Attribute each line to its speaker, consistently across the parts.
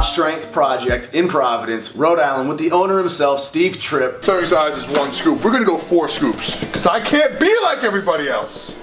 Speaker 1: Top Strength Project in Providence, Rhode Island, with the owner himself, Steve Tripp.
Speaker 2: Serving size is 1 scoop. We're gonna go 4 scoops, because I can't be like everybody else.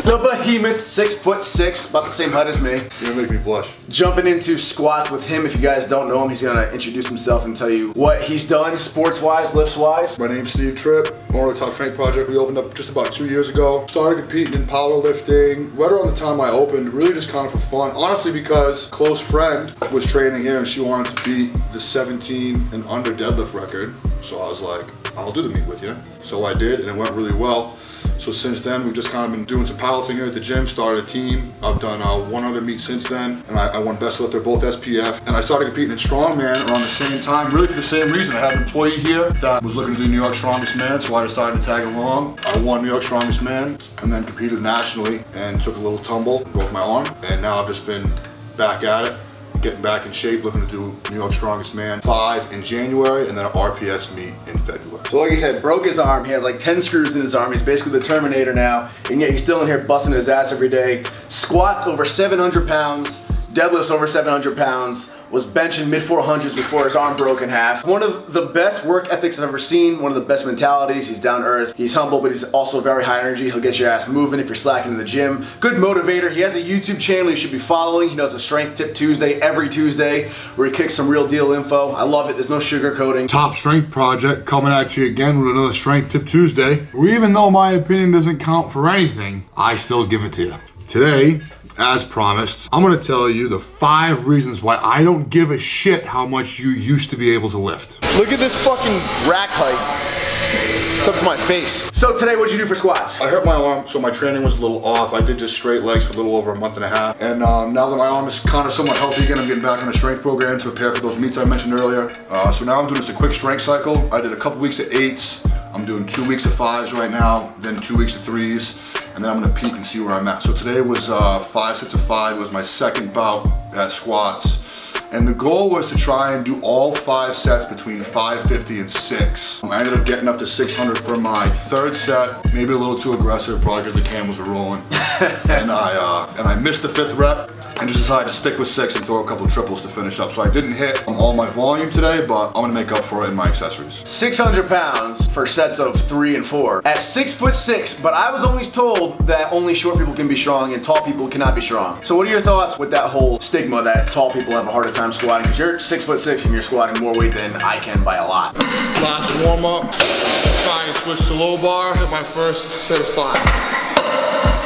Speaker 1: The behemoth, 6'6", about the same height as me.
Speaker 2: You're gonna make me blush.
Speaker 1: Jumping into squats with him. If you guys don't know him, he's gonna introduce himself and tell you what he's done sports-wise, lifts-wise.
Speaker 2: My name's Steve Tripp, owner of the Top Strength Project. We opened up just about 2 years ago. Started competing in powerlifting right around the time I opened, really just kind of for fun. Honestly, because a close friend was training here and she wanted to beat the 17 and under deadlift record. So I was like, I'll do the meet with you. So I did, and it went really well. So since then, we've just kind of been doing some powerlifting here at the gym, started a team. I've done one other meet since then, and I won best lifter, both SPF. And I started competing in strongman around the same time, really for the same reason. I had an employee here that was looking to do New York Strongest Man, so I decided to tag along. I won New York Strongest Man, and then competed nationally, and took a little tumble, broke my arm, and now I've just been back at it, getting back in shape, looking to do New York Strongest Man 5 in January, and then an RPS meet in February.
Speaker 1: So like he said, broke his arm. He has like 10 screws in his arm. He's basically the Terminator now, and yet he's still in here busting his ass every day. Squats over 700 pounds, deadlifts over 700 pounds, was benching mid 400s before his arm broke in half. One of the best work ethics I've ever seen, one of the best mentalities. He's down to earth, he's humble, but he's also very high energy. He'll get your ass moving if you're slacking in the gym. Good motivator. He has a YouTube channel you should be following. He does a Strength Tip Tuesday every Tuesday where he kicks some real deal info. I love it, there's no sugarcoating.
Speaker 2: Top Strength Project coming at you again with another Strength Tip Tuesday, where even though my opinion doesn't count for anything, I still give it to you. Today, as promised, I'm gonna tell you the 5 reasons why I don't give a shit how much you used to be able to lift.
Speaker 1: Look at this fucking rack height. It's up to my face. So today, what'd you do for squats?
Speaker 2: I hurt my arm, so my training was a little off. I did just straight legs for a little over a month and a half. And now that my arm is kind of somewhat healthy again, I'm getting back on a strength program to prepare for those meets I mentioned earlier. So now I'm doing just a quick strength cycle. I did a couple weeks of 8s. I'm doing 2 weeks of 5s right now, then 2 weeks of 3s, and then I'm gonna peak and see where I'm at. So today was 5 sets of 5. It was my second bout at squats. And the goal was to try and do all 5 sets between 550 and 6. I ended up getting up to 600 for my 3rd set, maybe a little too aggressive, probably because the cams were rolling. and I missed the 5th rep and just decided to stick with 6 and throw a couple of triples to finish up. So I didn't hit all my volume today, but I'm gonna make up for it in my accessories.
Speaker 1: 600 pounds for sets of 3 and 4 at 6'6", but I was always told that only short people can be strong and tall people cannot be strong. So what are your thoughts with that whole stigma that tall people have a harder time squatting? Because you're 6'6" and you're squatting more weight than I can by a lot.
Speaker 2: Last warm up, try and switch to low bar, hit my first set of 5.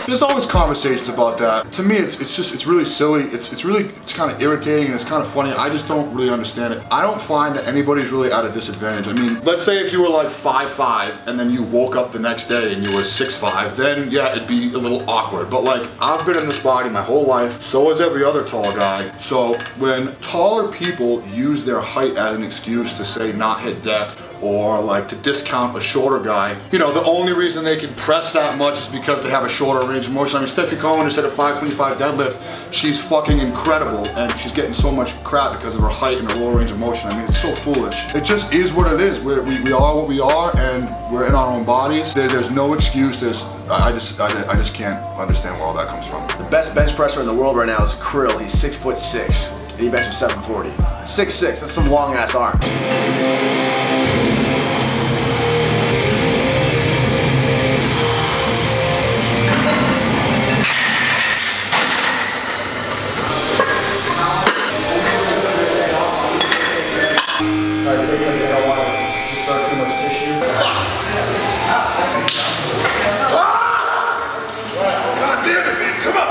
Speaker 2: There's always conversations about that. To me, it's really silly. It's kind of irritating and it's kind of funny. I just don't really understand it. I don't find that anybody's really at a disadvantage. I mean, let's say if you were like 5'5" and then you woke up the next day and you were 6'5", then yeah, it'd be a little awkward. But like, I've been in this body my whole life, so has every other tall guy. So when taller people use their height as an excuse to say not hit depth, or like to discount a shorter guy, you know, the only reason they can press that much is because they have a shorter range of motion. I mean, Steffi Cohen just had a 525 deadlift. She's fucking incredible, and she's getting so much crap because of her height and her lower range of motion. I mean, it's so foolish. It just is what it is. We are what we are, and we're in our own bodies. There's no excuse. I just can't understand where all that comes from.
Speaker 1: The best bench presser in the world right now is Krill. He's 6'6", and he benches 740. 6'6", that's some long ass arms. Because they don't want to start too much tissue.
Speaker 2: God damn it, man, come on!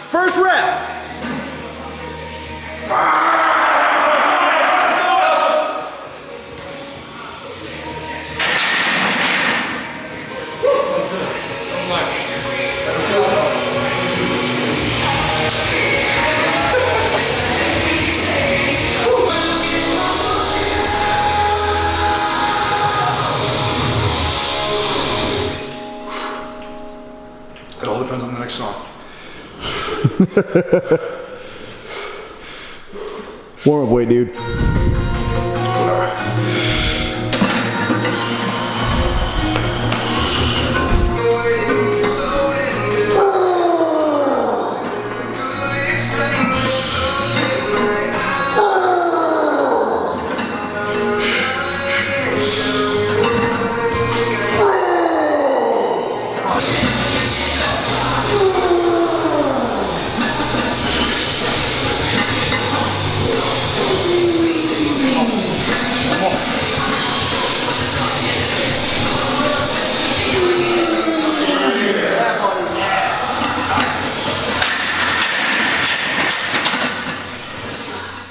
Speaker 1: First rep.
Speaker 2: It all depends on the next song.
Speaker 3: Warm up weight, dude.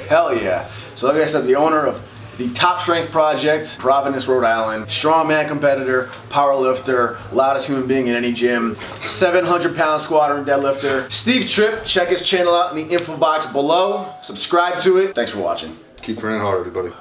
Speaker 1: Hell yeah. So like I said, the owner of the Top Strength Project, Providence, Rhode Island, strongman competitor, power lifter, loudest human being in any gym, 700-pound squatter and deadlifter, Steve Tripp. Check his channel out in the info box below. Subscribe to it. Thanks for watching.
Speaker 2: Keep training hard, everybody.